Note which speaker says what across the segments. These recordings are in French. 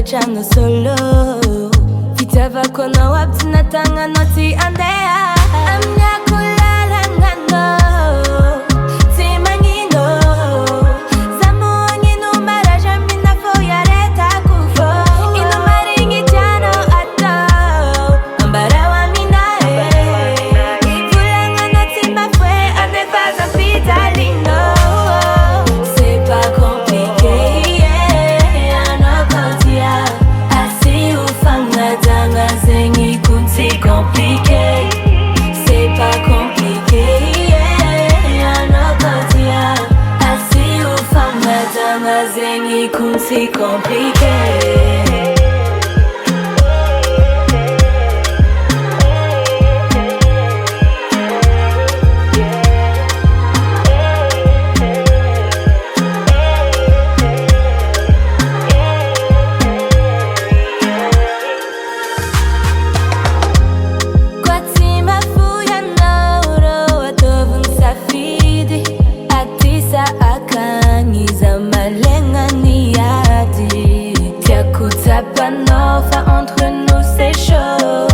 Speaker 1: trano solo fitiavako anao aby tsy natagnanao ty andeha aminako lalagnanao tsy magnino za mognino maraza mina fô iaretako fô ino marigny tianao atao ambarao aminahy volagnanao tsy mafoe andefa zampitalino c'est pas compliqué anao kautia asi ufangadanga zengi kunsi compliqué c'est pas compliqué anao kautia asi ufangadanga zengi kunsi compliqué. Entre nous c'est chaud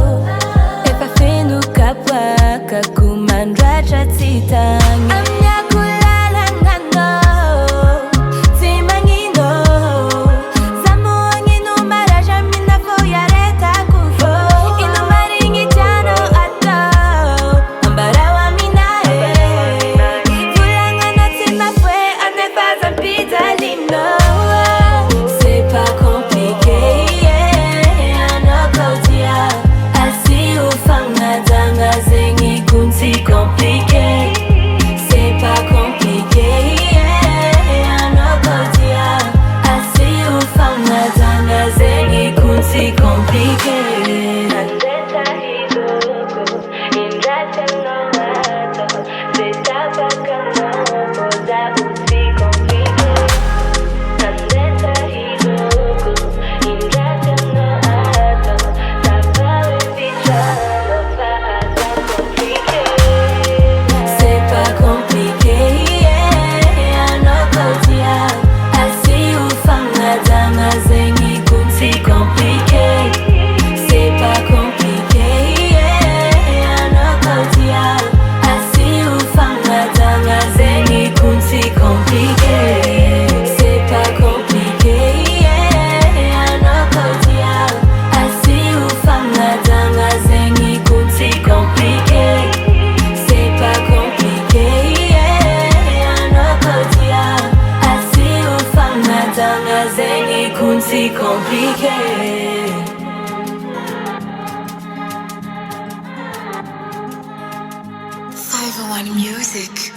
Speaker 1: et pas fait nous kapaka kumandra chatitanga amnyako lalangano timangino zamuangino maraja mina fo yareta kufo ino maringi tiano atao ambarawa minae vulangano timafwe andefa zampitalino c'est pas compliqué compliqué, c'est pas compliqué. Anao kautia, asi ufanga tanga zengi kunsi compliqué. Andeta hidogo, indracha no mato, setapa kama poda usi compliqué. Andeta hidogo, indracha no mato, tapa usichalo pa asa compliqué. C'est pas compliqué, anao kautia, asi ufanga tanga zengi kunsi compliqué. C'est pas compliqué, anao kautia, asi ufanga tanga zengi kunsi compliqué. C'est pas compliqué, anao kautia, asi ufanga tanga zengi kunsi compliqué. C'est pas compliqué, anao kautia, asi ufanga tanga zengi kunsi compliqué.
Speaker 2: 501 Music.